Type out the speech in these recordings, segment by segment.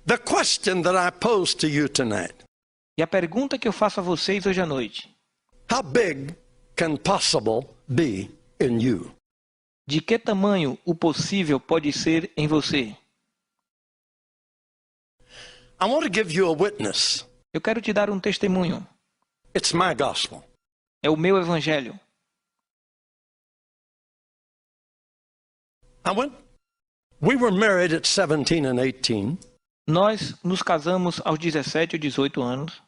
The question that I pose to you tonight. E a pergunta que eu faço a vocês hoje à noite: How big can possible be in you? de que tamanho o possível pode ser em você? I want to give you a witness. Eu quero te dar um testemunho. It's my gospel. É o meu evangelho. We were married at 17 and 18. Nós nos casamos aos 17 ou 18 anos.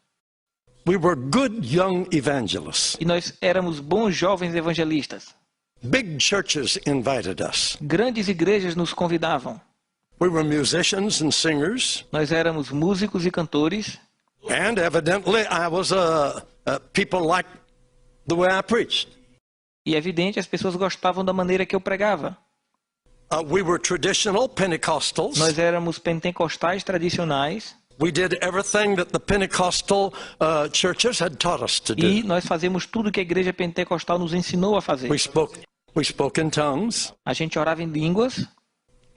We were good young evangelists. E nós éramos bons jovens evangelistas. Big churches invited us. Grandes igrejas nos convidavam. We were musicians and singers. Nós éramos músicos e cantores. And evidently I was people liked the way I preached. E é evidente, as pessoas gostavam da maneira que eu pregava. We were traditional Pentecostals. Nós éramos pentecostais tradicionais. We did everything that the Pentecostal churches had taught us to do. E nós fazemos tudo que a igreja pentecostal nos ensinou a fazer. We spoke in tongues. A gente orava em línguas.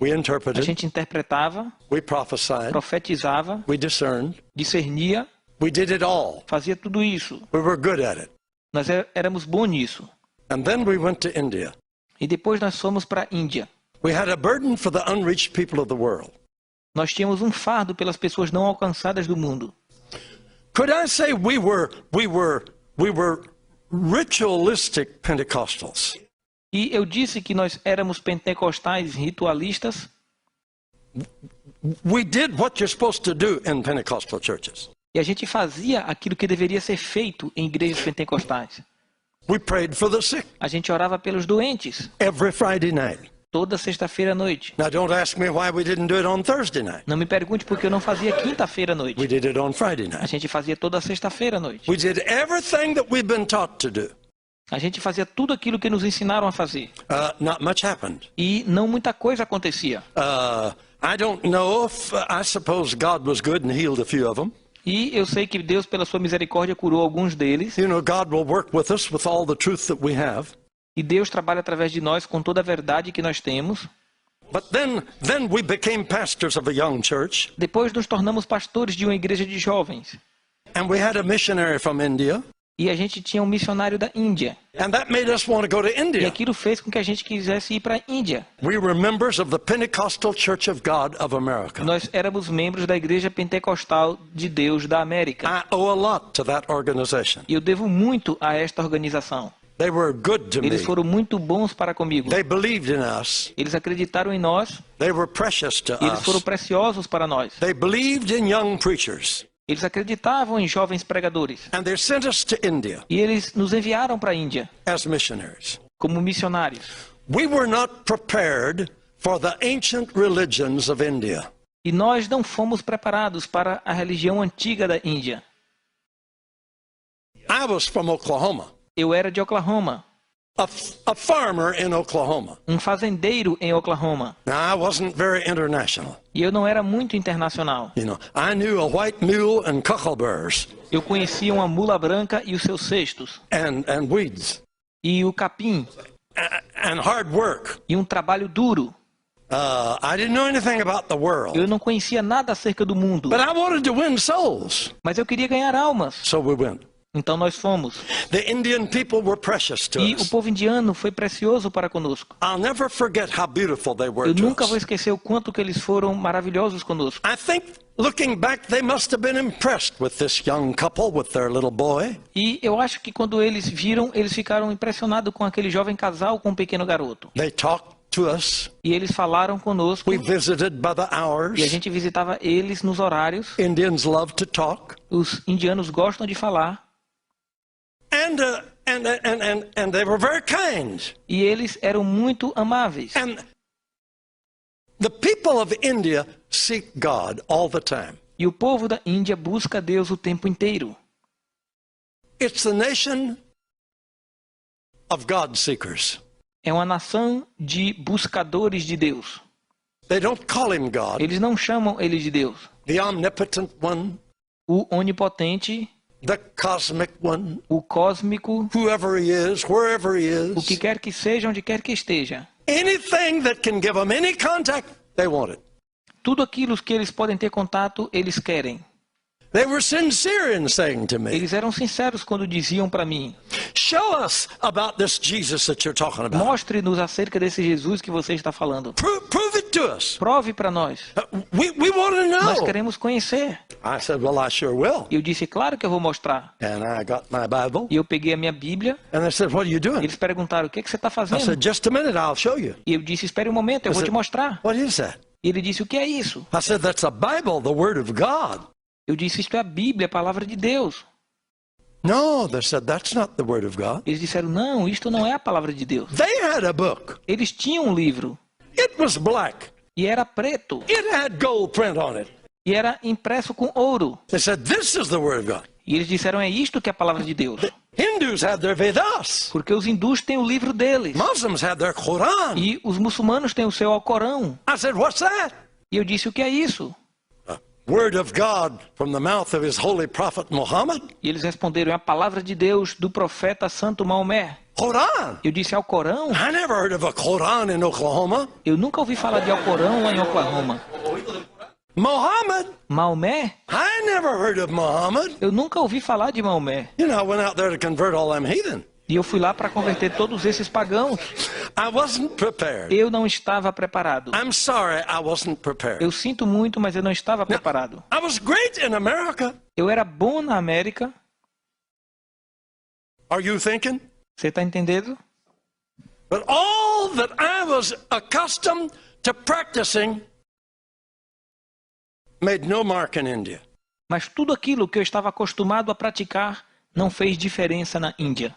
We A interpreted. gente interpretava. We prophesied. Profetizava. We discerned. Discernia. We did it all. Fazia tudo isso. We were good at it. Nós éramos bons nisso. And then we went to India. E depois nós fomos para a Índia. We had a burden for the unreached people of the world. Nós tínhamos um fardo pelas pessoas não alcançadas do mundo. Could I say we were ritualistic Pentecostals? E eu disse que nós éramos pentecostais ritualistas. We did what you're supposed to do in Pentecostal churches. E a gente fazia aquilo que deveria ser feito em igrejas pentecostais. We prayed for the sick A gente orava pelos doentes every Friday night. toda sexta-feira à noite. Now don't ask me why we didn't do it on Thursday night. Não me pergunte por que eu não fazia quinta-feira à We noite. did it on Friday A night. gente fazia toda sexta-feira à noite. We did everything that we've been taught to do. A gente fazia tudo aquilo que nos ensinaram a fazer. Not much happened. E não muita coisa acontecia. I don't know if I suppose God was good and healed a few of them. E eu sei que Deus, pela sua misericórdia, curou alguns deles. You know, God will work with us with all the truth that we have. E Deus trabalha através de nós com toda a verdade que nós temos. But then we became pastors of a young church, Depois nos tornamos pastores de uma igreja de jovens. and we had a missionary from India, E a gente tinha um missionário da Índia. and that made us want to go to E India. aquilo fez com que a gente quisesse ir para a Índia. We were members of the Pentecostal Church of God of America. Nós éramos membros da Igreja Pentecostal de Deus da América. I owe a lot to that organization. E eu devo muito a esta organização. They were good to me. Eles foram muito bons para comigo. They believed in us. Eles acreditaram em nós. They were precious to E eles foram us. preciosos para nós. They believed in young preachers, Eles acreditavam em jovens pregadores. and they sent us to India E eles nos enviaram para a Índia as missionaries. como missionários. We were not prepared for the ancient religions of India. E nós não fomos preparados para a religião antiga da Índia. I was from Oklahoma, Eu era de Oklahoma, a farmer in Oklahoma. um fazendeiro em Oklahoma. Now, I wasn't very international. E eu não era muito internacional. You know, I knew a white mule and cockleburrs Eu conhecia uma mula branca e os seus cestos, and weeds e o capim, and hard work. e um trabalho duro. I didn't know anything about the world, Eu não conhecia nada acerca do mundo, but I wanted to win souls. mas eu queria ganhar almas. So we went. Então nós fomos. The Indian people were precious to E o us. povo indiano foi precioso para conosco. I'll never forget how beautiful they were Eu to nunca vou us. esquecer o quanto que eles foram maravilhosos conosco. I think, looking back, they must have been impressed with this young couple with their little boy. E eu acho que quando eles viram, eles ficaram impressionados com aquele jovem casal com um pequeno garoto. They talked to us. E eles falaram conosco. We visited by the E a hours. gente visitava eles nos horários. Indians love to talk. Os indianos gostam de falar. And they were very kind. E eles eram muito amáveis. And the people of India seek God all the time. E o povo da Índia busca Deus o tempo inteiro. It's the nation of God seekers. É uma nação de buscadores de Deus. They don't call him God, Eles não chamam ele de Deus. the omnipotent one, O onipotente, the cosmic one, o cósmico, whoever he is, wherever he o que is. quer que seja, onde quer que esteja. Anything that can give them any contact, they want it. tudo aquilo que eles podem ter contato, eles querem. They were sincere in saying to me, Eles eram sinceros quando diziam para mim: show us about this Jesus that you're talking about. mostre-nos acerca desse Jesus que você está falando. Prove it to us. Prove para nós. We want to Nós know. queremos conhecer. I said, well, I sure will. E eu disse: claro que eu vou mostrar. And I got my Bible. E eu peguei a minha Bíblia. And they said, what are you doing? Eles perguntaram: o que você está I fazendo? said, just a minute, I'll show you. E eu disse: espere um momento, eu vou te mostrar. What is that? E ele disse: o que é isso? I said, that's a Bible, the Word of God. Eu disse: isto é a Bíblia, a palavra de Deus. No, they said, that's not the Word of God. Eles disseram: não, isto não é a palavra de Deus. They had a book. Eles tinham um livro. It was black. E era preto. It had gold print on it. E era impresso com ouro. They said, this is the Word of God. E eles disseram: é isto que é a palavra de Deus. Hindus had their Vedas. Porque os hindus têm o livro deles. Muslims had their Quran. E os muçulmanos têm o seu Alcorão. I said, what's that? E eu disse: o que é isso? Word of God from the mouth of his holy prophet Muhammad? E eles responderam: é a palavra de Deus do profeta Santo Maomé. Quran. Eu disse: Alcorão? I never heard of a Quran in Oklahoma. Eu nunca ouvi falar de Alcorão lá em Oklahoma. Muhammad? Maomé? I never heard of Muhammad. Eu nunca ouvi falar de Maomé. You know, I went out there to convert all them heathen. E eu fui lá para converter todos esses pagãos. I wasn't prepared. Eu não estava preparado. I'm sorry, I wasn't prepared. Eu sinto muito, mas eu não estava preparado. I was great in America. Eu era bom na América. Are you thinking? Você está entendendo? But all that I was accustomed to practicing made no mark in India. Mas tudo aquilo que eu estava acostumado a praticar não fez diferença na Índia.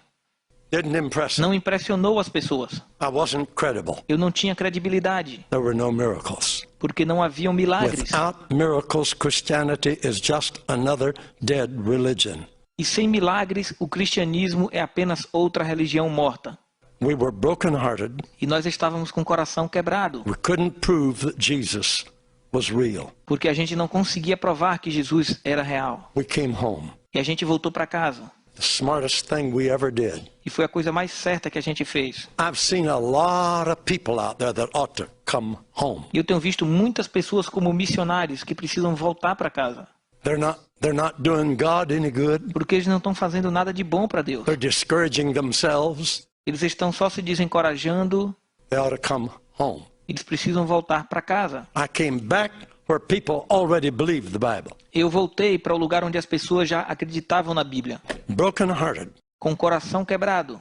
Didn't impress them. Não impressionou as pessoas. I wasn't credible. Eu não tinha credibilidade, There were no miracles. porque não haviam milagres. Without miracles, Christianity is just another dead religion. E sem milagres, o cristianismo é apenas outra religião morta. We were brokenhearted. E nós estávamos com o coração quebrado, We couldn't prove that Jesus was real. porque a gente não conseguia provar que Jesus era real. We came home. E a gente voltou para casa. The smartest thing we ever did. E foi a coisa mais certa que a gente fez. I've seen a lot of people out there that ought to come home. E eu tenho visto muitas pessoas como missionários que precisam voltar para casa. They're not doing God any good. Porque eles não estão fazendo nada de bom para Deus. They're discouraging themselves. Eles estão só se desencorajando. They ought to come home. Eles precisam voltar para casa. I came back where people already believed the Bible. Eu voltei para o lugar onde as pessoas já acreditavam na Bíblia. Brokenhearted. Com o coração quebrado.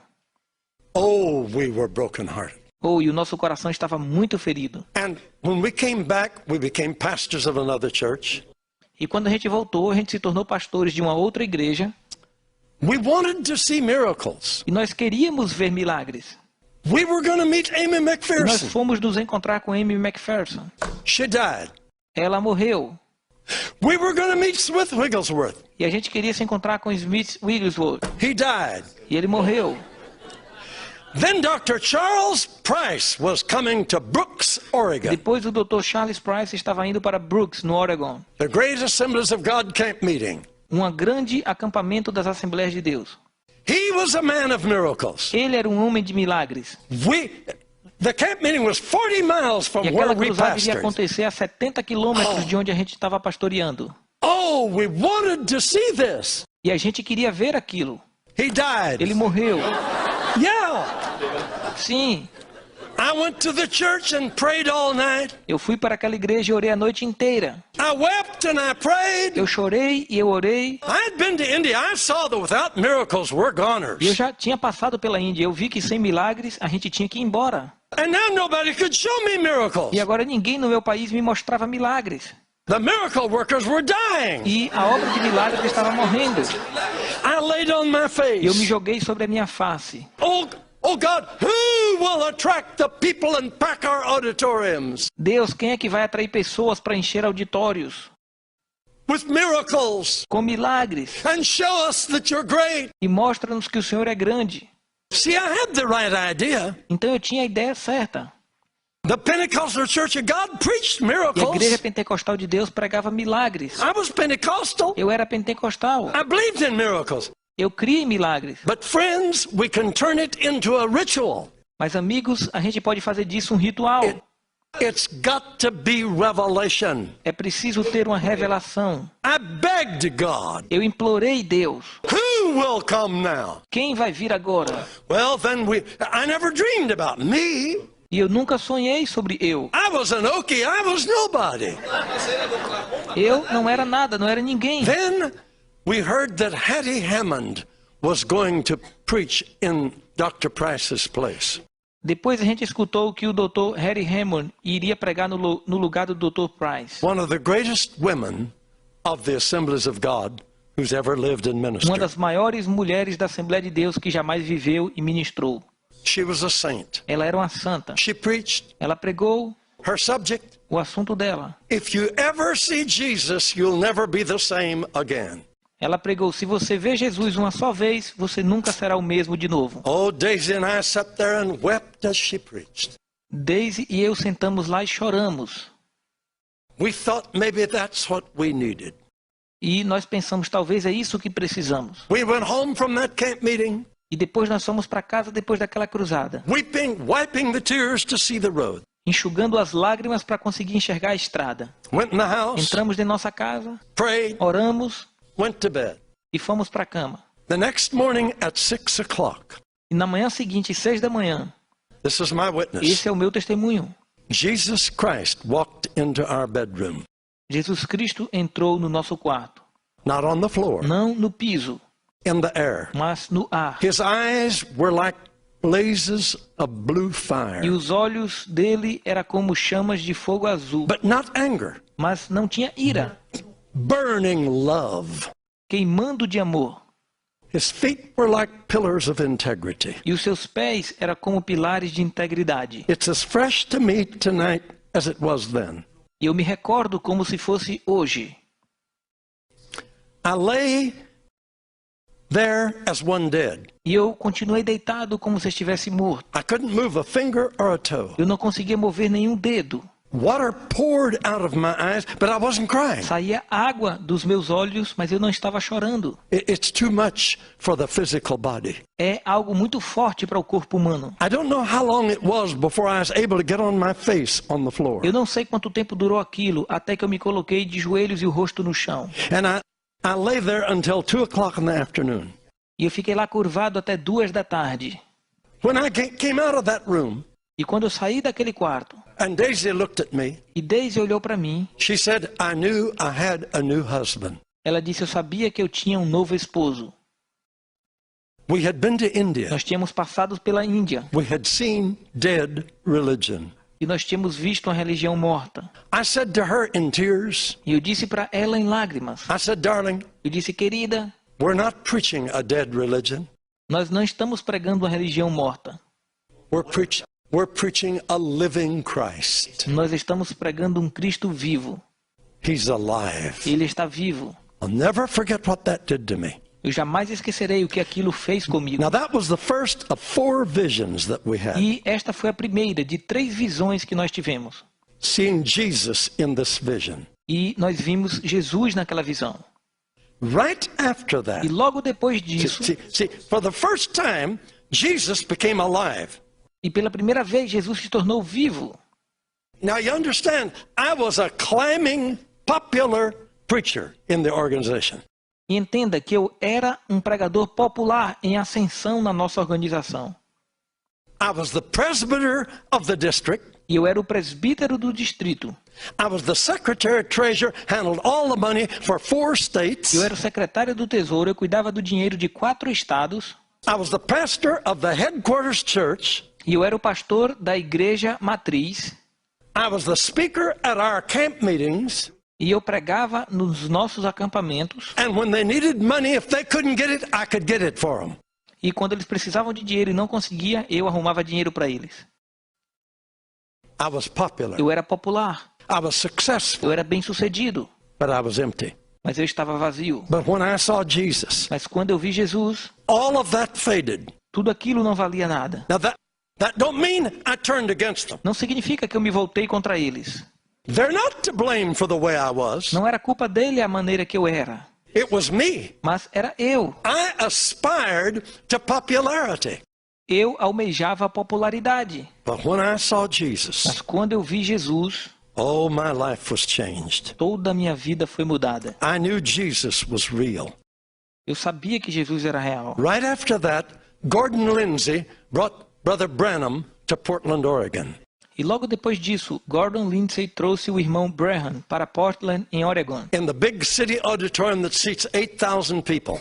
Oh, we were brokenhearted. E o nosso coração estava muito ferido. And when we came back, we became pastors of another church. E quando a gente voltou, a gente se tornou pastores de uma outra igreja. We wanted to see miracles. E nós queríamos ver milagres. We were going to meet Amy E nós McPherson. fomos nos encontrar com Amy McPherson. She died. Ela morreu. We were going to meet Smith Wigglesworth. E a gente queria se encontrar com Smith Wigglesworth. He died. E ele morreu. Then Dr. Charles Price was coming to Brooks, Oregon. Depois o Dr. Charles Price estava indo para Brooks, no Oregon. The Great Assemblies of God camp meeting. Um grande acampamento das Assembleias de Deus. He was a man of miracles. Ele era um homem de milagres. The camp meeting was 40 miles from E where aquela we cruzada iria pastored. acontecer a 70 quilômetros de onde a gente estava pastoreando. Oh, we wanted to see this. E a gente queria ver aquilo. He died. Ele morreu. Yeah. Sim. I went to the church and prayed all night. Eu fui para aquela igreja e orei a noite inteira. I wept and I prayed. Eu chorei e eu orei. I had been to India. I saw that without miracles, we're goners. E eu já tinha passado pela Índia. Eu vi que sem milagres a gente tinha que ir embora. And now nobody could show me miracles. E agora ninguém no meu país me mostrava milagres. The miracle workers were dying. E a obra de milagres estava morrendo. I laid on my E eu me face. joguei sobre a minha face. Oh God, who will attract the people and pack our auditoriums Deus, quem é que vai atrair pessoas para encher auditórios? with miracles Com milagres. and show us that you're great? E mostra-nos que o Senhor é grande. See, I had the right idea. Então eu tinha a ideia certa. The Pentecostal Church of God preached E a igreja miracles. pentecostal de Deus pregava milagres. I was Pentecostal. Eu era pentecostal. I believed in miracles. Eu criei milagres. But friends, we can turn it into a ritual. Mas amigos, a gente pode fazer disso um ritual. It's got to be revelation. É preciso ter uma revelação. I begged God, Eu implorei Deus. who will come now? Quem vai vir agora? Well, then I never dreamed about me. E eu nunca sonhei sobre eu. I was an Okie, I was nobody. Eu não era nada, não era ninguém. Then we heard that Hattie Hammond was going to preach in Dr. Price's place. Depois a gente escutou que o Dr. Harry Hammond iria pregar no lugar do Dr. Price. One of the greatest women of the Assemblies of God who's ever lived and Uma ministered. das maiores mulheres da Assembleia de Deus que jamais viveu e ministrou. She was a saint. Ela era uma santa. She preached. Ela pregou Her subject, o assunto dela. if you ever see Jesus, you'll never be the same again. Ela pregou: se você vê Jesus uma só vez, você nunca será o mesmo de novo. Oh, Daisy and I sat there and wept as she preached. Daisy e eu sentamos lá e choramos. We thought maybe that's what we needed. E nós pensamos, talvez é isso que precisamos. We went home from that camp meeting, E depois nós fomos para casa depois daquela cruzada, wiping the tears to see the road. enxugando as lágrimas para conseguir enxergar a estrada. Went in the house, Entramos em nossa casa, prayed, oramos went to bed. e fomos para a cama. The next morning at 6 o'clock, E na manhã seguinte, 6 da manhã, this is my witness. esse é o meu testemunho. Jesus Christ walked into our bedroom, Jesus Cristo entrou no nosso quarto. not on the floor, Não no piso, in the air. mas no ar. His eyes were like blazes of blue fire, E os olhos dele eram como chamas de fogo azul. but not anger, Mas não tinha ira, burning love. queimando de amor. His feet were like pillars of integrity. E os seus pés eram como pilares de integridade. It's as fresh to me tonight as it was then. E eu me recordo como se fosse hoje. I lay there as one dead. E eu continuei deitado como se estivesse morto. I couldn't move a finger or a toe. Eu não conseguia mover nenhum dedo. Water poured out of my eyes, but I wasn't crying. Saía água dos meus olhos, mas eu não estava chorando. It's too much for the physical body. É algo muito forte para o corpo humano. I don't know how long it was before I was able to get on my face on the floor. Eu não sei quanto tempo durou aquilo, até que eu me coloquei de joelhos e o rosto no chão. And I lay there until 2 o'clock in the afternoon. E eu fiquei lá curvado até 2 da tarde. When I came out of that room, E quando eu saí daquele quarto, and Daisy looked at me, e Daisy olhou para mim, she said, I knew I had a new husband. ela disse: eu sabia que eu tinha um novo esposo. We had been to India. Nós tínhamos passado pela Índia. We had seen dead religion. E nós tínhamos visto uma religião morta. I said to her in tears, E eu disse para ela em lágrimas. I said, darling, Eu disse: querida, we're not preaching a dead religion. nós não estamos pregando uma religião morta. We're preaching a living Christ. Nós estamos pregando um Cristo vivo. He's alive. Ele está vivo. I'll never forget what that did to me. Eu jamais esquecerei o que aquilo fez comigo. Now that was the first of 4 visions that we had. E esta foi a primeira de 3 visões que nós tivemos. Seeing Jesus in this vision. E nós vimos Jesus naquela visão. Right after E that, logo depois disso, see, for the first time, Jesus became alive. e pela primeira vez, Jesus se tornou vivo. Now you understand, I was a climbing, popular preacher in the organization. E entenda que eu era um pregador popular em ascensão na nossa organização. I was the presbyter of the district. E eu era o presbítero do distrito. I was the secretary treasurer, handled all the money for 4 states. Eu era o secretário do tesouro, eu cuidava do dinheiro de 4 estados. I was the pastor of the headquarters church. E eu era o pastor da igreja matriz. I was the speaker at our camp meetings. E eu pregava nos nossos acampamentos. And when they needed money, if they couldn't get it, I could get it for them. E quando eles precisavam de dinheiro e não conseguia, eu arrumava dinheiro para eles. I was popular. Eu era popular. I was successful, Eu era bem-sucedido. but I was empty. Mas eu estava vazio. But when I saw Jesus, Mas quando eu vi Jesus, all of that faded. tudo aquilo não valia nada. Now that don't mean I turned against them. Não significa que eu me voltei contra eles. They're not to blame for the way I was. Não era culpa dele a maneira que eu era. It was me. Mas era eu. I aspired to popularity. Eu almejava a popularidade. But when I saw Jesus, Mas quando eu vi Jesus, oh, my life was changed. toda a minha vida foi mudada. I knew Jesus was real. Eu sabia que Jesus era real. Right after that, Gordon Lindsay brought Brother Branham to Portland, Oregon. E logo depois disso, Gordon Lindsay trouxe o irmão Branham para Portland, em Oregon, In the big city auditorium that seats 8,000 people.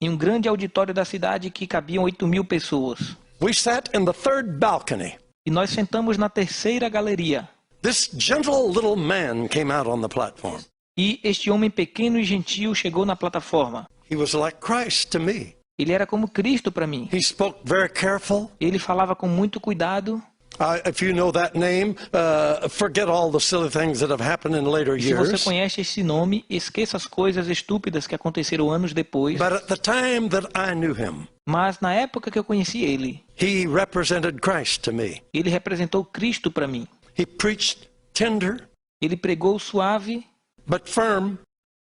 em um grande auditório da cidade que cabiam 8.000 pessoas. We sat in the third balcony. E nós sentamos na terceira galeria. This gentle little man came out on the platform. E este homem pequeno e gentil chegou na plataforma. He was like Christ to me. Ele era como Cristo para mim. He spoke very careful. Ele falava com muito cuidado. If you know that name, forget all the silly things that have happened in later Se você years. conhece esse nome, esqueça as coisas estúpidas que aconteceram anos depois. But at the time that I knew him, Mas na época que eu conheci ele, he represented Christ to me. ele representou Cristo para mim. He preached tender Ele pregou suave, but firm.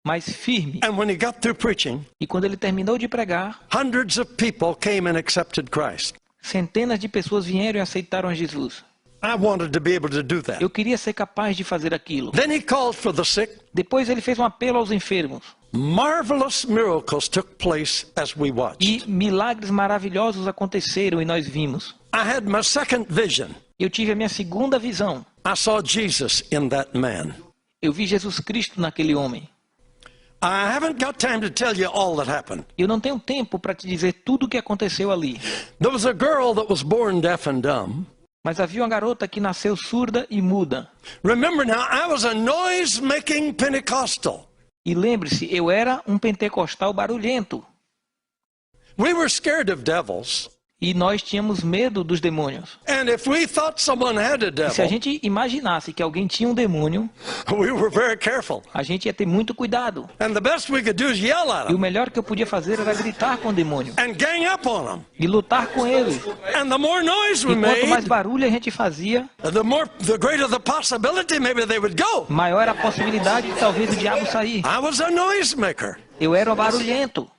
mas firme. And when he got through preaching, E quando ele terminou de pregar, hundreds of people came and accepted Christ. centenas de pessoas vieram e aceitaram a Jesus. I wanted to be able to do that. Eu queria ser capaz de fazer aquilo. Then he called for the sick. Depois ele fez um apelo aos enfermos. Marvelous miracles took place as we watched. E milagres maravilhosos aconteceram e nós vimos. I had my second vision. Eu tive a minha segunda visão. I saw Jesus in that man. Eu vi Jesus Cristo naquele homem. I haven't got time to tell you all that happened. Eu não tenho tempo para te dizer tudo o que aconteceu ali. There was a girl that was born deaf and dumb. Mas havia uma garota que nasceu surda e muda. Remember now, I was a noise-making Pentecostal. E lembre-se, eu era um pentecostal barulhento. We were scared of devils. E nós tínhamos medo dos demônios. And if we thought someone had a E se a devil, gente imaginasse que alguém tinha um demônio, we were very careful. a gente ia ter muito cuidado. And the best we could do is yell at E o them melhor que eu podia fazer era gritar com o demônio. and gang up on them. E lutar com ele. And the more noise we E quanto mais made, barulho a gente fazia, the greater the possibility maybe they would go. maior era a possibilidade de talvez o diabo sair. I was a noisemaker. Eu era o barulhento.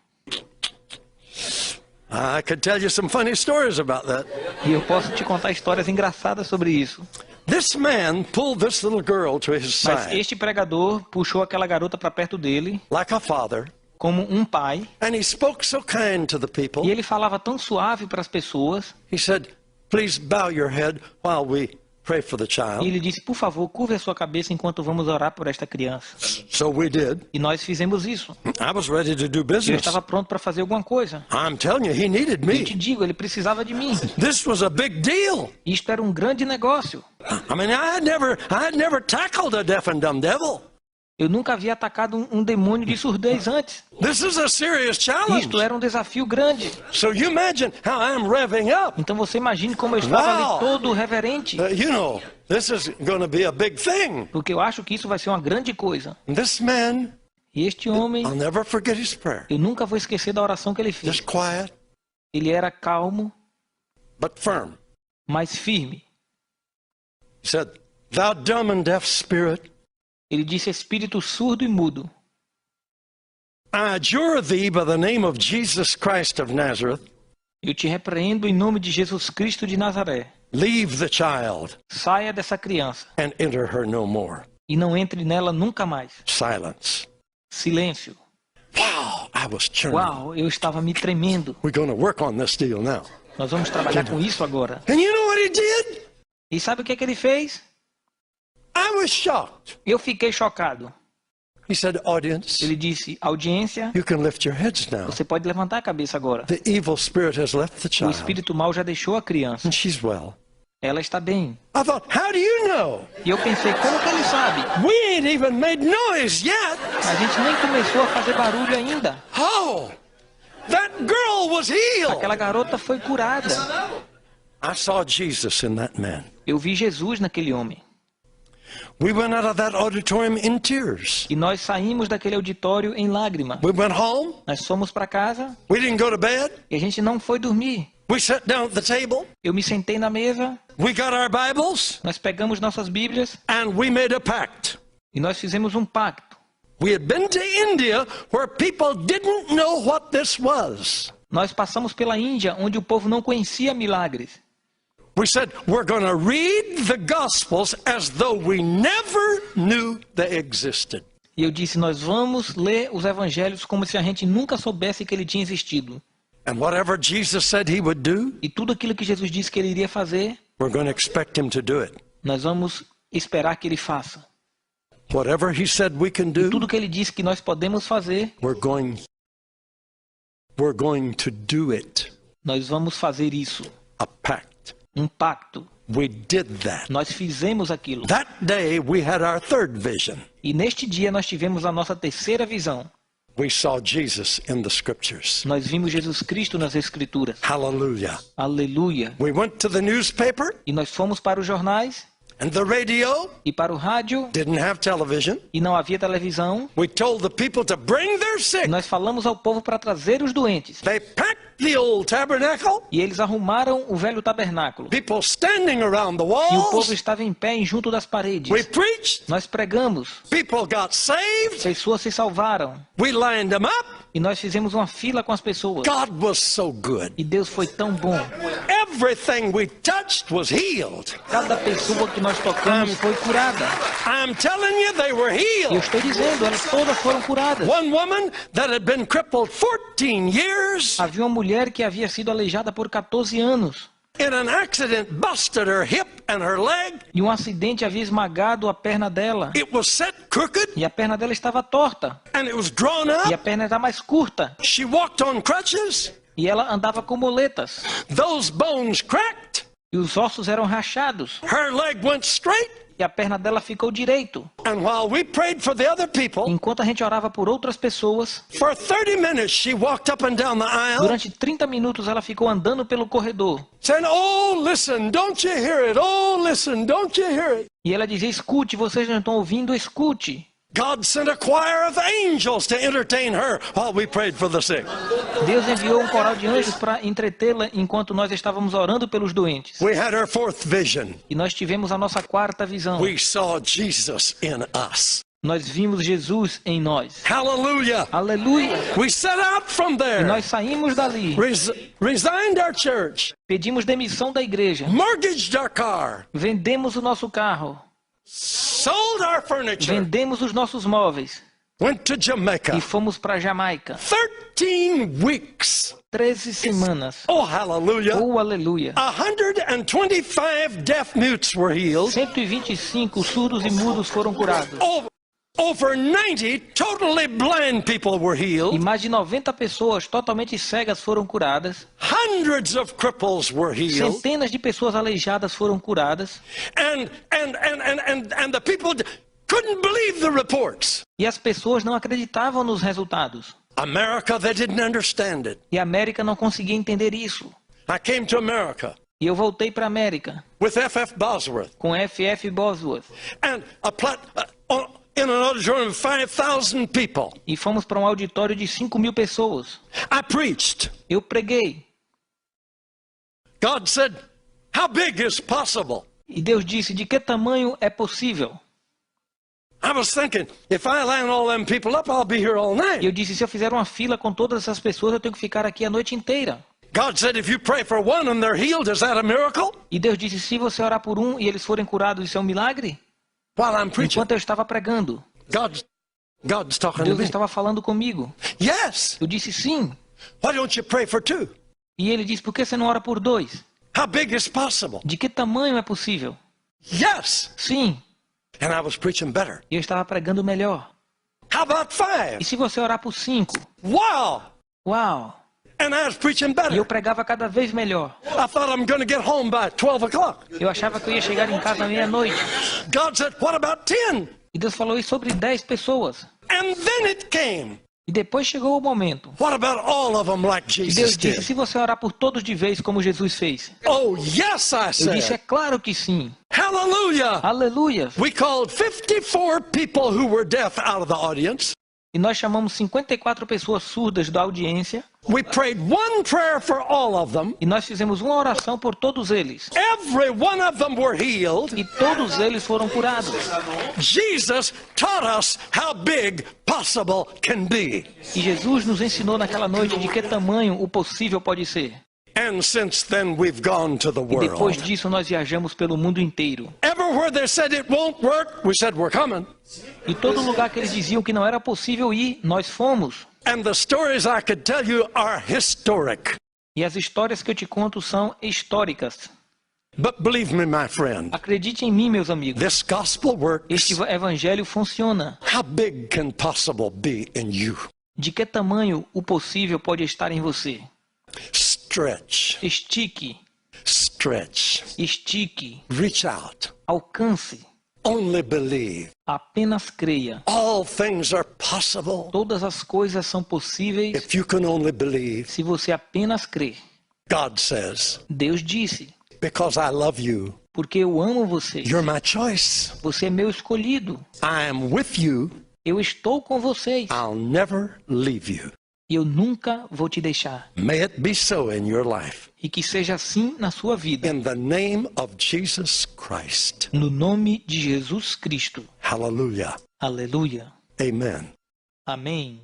I could tell you some funny stories about that. E eu posso te contar histórias engraçadas sobre isso. This man pulled this little girl to his Mas side este pregador puxou aquela garota para perto dele, like a father, como um pai. and he spoke so kind to the people. E ele falava tão suave para as pessoas. He said, "Please bow your head while we pray for the E child." ele disse, por favor, curve a sua cabeça enquanto vamos orar por esta criança. So we did. E nós fizemos isso. I was ready to do Eu business. estava pronto para fazer alguma coisa. I'm telling you, he needed Eu te me. digo, ele precisava de mim. This was a big deal. Isto era um grande negócio. I mean, I had never tackled a deaf and dumb devil. Eu nunca havia atacado um demônio de surdez antes. This is a serious challenge. Isto era um desafio grande. So you imagine how I'm revving up. Então você imagine como eu estava Uau! ali todo reverente. You know, this is going to be a big thing. Porque eu acho que isso vai ser uma grande coisa. And this man, E este homem, I'll never forget his prayer. eu nunca vou esquecer da oração que ele fez. Just quiet, Ele era calmo, but firm. mas firme. He said, "Thou dumb and deaf spirit, Ele disse, espírito surdo e mudo, I adjure thee by the name of Jesus Christ of Nazareth, eu te repreendo em nome de Jesus Cristo de Nazaré. leave the child Saia dessa criança and enter her no more." e não entre nela nunca mais. Silence. Silêncio. Wow, I was churning. Uau, eu estava me tremendo. We're going to work on this deal now. Nós vamos trabalhar com isso agora. And you know what he did? E sabe o que é que ele fez? I was shocked. Eu fiquei chocado. He said, "Audience, Ele disse, audiência, you can lift your heads now. você pode levantar a cabeça agora. The evil spirit has left the O child, espírito mau já deixou a criança. and she's well." Ela está bem. I thought, how do you know? E eu pensei, como que ele sabe? We ain't even made noise yet. A gente nem começou a fazer barulho ainda. Oh, that girl was healed. Aquela garota foi curada. I saw Jesus in that man. Eu vi Jesus naquele homem. We went out of that auditorium in tears. E nós saímos daquele auditório em lágrima. We went home. Nós fomos para casa We didn't go to bed. e a gente não foi dormir. We sat down at the table. Eu me sentei na mesa, We got our Bibles, nós pegamos nossas Bíblias and we made a pact. e nós fizemos um pacto. We had been to India where people didn't know what this was. Nós passamos pela Índia, onde o povo não conhecia milagres. We said, we're going to read the Gospels as though we never knew they existed. E eu disse, nós vamos ler os evangelhos como se a gente nunca soubesse que ele tinha existido. And whatever Jesus said he would do, E tudo aquilo que Jesus disse que ele iria fazer, we're going to expect him to do it. nós vamos esperar que ele faça. Whatever he said we can do, Tudo que ele disse que nós podemos fazer, we're going to do it. nós vamos fazer isso. A pact. Um pacto. We did that. Nós fizemos aquilo. That day we had our third vision. E neste dia nós tivemos a nossa terceira visão. We saw Jesus in the scriptures. Nós vimos Jesus Cristo nas Escrituras. Hallelujah. Aleluia. We went to the newspaper E nós fomos para os jornais and the radio. e para o rádio Didn't have television. e não havia televisão. We told the people to bring their sick. E nós falamos ao povo para trazer os doentes. They packed the old tabernacle. E eles arrumaram o velho tabernáculo. People standing around the E o povo walls. estava em pé junto das paredes. We preached. Nós pregamos. People got saved. Pessoas se salvaram. We lined them up. E nós fizemos uma fila com as pessoas. God was so good. E Deus foi tão bom. Everything we touched was healed. Cada pessoa que nós tocamos foi curada. I'm telling you, they were E eu healed. estou dizendo, elas todas foram curadas. One woman that had been crippled 14 years Havia uma mulher que havia sido aleijada por 14 anos. in an accident busted her hip and her leg. E um acidente havia esmagado a perna dela. It was set crooked E a perna dela estava torta. and it was drawn E a up. perna era mais curta. She walked on crutches. E ela andava com muletas. Those bones cracked. E os ossos eram rachados. Her leg went straight. E a perna dela ficou direito. And while we prayed for the other people, Enquanto a gente orava por outras pessoas, for 30 minutes she walked up and down the aisle durante 30 minutos ela ficou andando pelo corredor. saying, "Oh, listen, don't you hear it? Oh, listen, don't you hear it?" E ela dizia, escute, vocês não estão ouvindo, escute. God sent a choir of angels to entertain her while we prayed for the sick. Deus enviou um coral de anjos para entretê-la enquanto nós estávamos orando pelos doentes. We had our fourth vision. E nós tivemos a nossa quarta visão. We saw Jesus in us. Nós vimos Jesus em nós. Hallelujah. Aleluia! We set out from E there, nós saímos dali. resigned our church, Pedimos demissão da igreja. mortgaged our car, Vendemos o nosso carro. sold our furniture, Vendemos os nossos móveis. went to Jamaica. E fomos para Jamaica. 13 weeks. 13 semanas. Oh, hallelujah. Oh, aleluia! 125 deaf mutes were healed. 125 surdos e mudos foram curados. Over 90 totally blind people were E healed. mais de 90 pessoas totalmente cegas foram curadas. Hundreds of cripples were healed. Centenas de pessoas aleijadas foram curadas. And the people couldn't believe the reports. E as pessoas não acreditavam nos resultados. America, they didn't understand it. E a América não conseguia entender isso. I came to America E eu voltei para a América with F.F. Bosworth com F.F. Bosworth. and in an auditorium of 5,000 people. E fomos para um auditório de 5.000 pessoas. I preached. Eu preguei. God said, "How big is possible?" E Deus disse, de que tamanho é possível? I was thinking, if I line all them people up, I'll be here all E night. eu disse, se eu fizer uma fila com todas essas pessoas, eu tenho que ficar aqui a noite inteira. God said, if you pray for one and they're healed, is that a miracle? E Deus disse, se você orar por um e eles forem curados, isso é um milagre? While I'm preaching, Enquanto eu estava pregando, God's talking to Deus me. estava falando comigo. Yes. Eu disse, sim. Why don't you pray for two? E ele disse, por que você não ora por 2? How big is possible? De que tamanho é possível? Yes. Sim. And I was preaching better. E eu estava pregando melhor. How about 5? E se você orar por 5? Wow. Uau! And I was preaching E better. eu pregava cada vez melhor. I thought I'm going to get home by 12 o'clock. Eu achava que eu ia chegar em casa à meia-noite. God said, what about 10? E Deus falou isso sobre 10 pessoas. And then it came. E depois chegou o momento. What about all of them like E Deus Jesus disse, did? se você orar por todos de vez, como Jesus fez. Oh, yes, I Eu disse, é said. claro que sim. Hallelujah. Aleluia! We called 54 people who were deaf out of the audience. E nós chamamos 54 pessoas surdas da audiência. We prayed one prayer for all of them. E nós fizemos uma oração por todos eles. Every one of them were healed. E todos eles foram curados. Jesus taught us how big possible can be. E Jesus nos ensinou naquela noite de que tamanho o possível pode ser. And since then we've gone to the E depois world. disso nós viajamos pelo mundo inteiro. Everywhere they said it won't work, we said we're coming. E todo lugar que eles diziam que não era possível ir, nós fomos. And the stories I could tell you are historic. E as histórias que eu te conto são históricas. But believe me, my friend, Acredite em mim, meus amigos. this gospel works. Este evangelho funciona. How big can possible be in you? De que tamanho o possível pode estar em você? Stretch, Estique, stretch, estique, reach out, alcance. only believe. Apenas creia. All things are possible Todas as coisas são possíveis if you can only believe. se você apenas crer. God says, Deus disse, because I love you, porque eu amo você. you're my choice. Você é meu escolhido. I am with you. Eu estou com vocês. I'll never leave you. E eu nunca vou te deixar. May it be so in your life. E que seja assim na sua vida. In the name of Jesus Christ. No nome de Jesus Cristo. Hallelujah. Aleluia. Amen. Amém.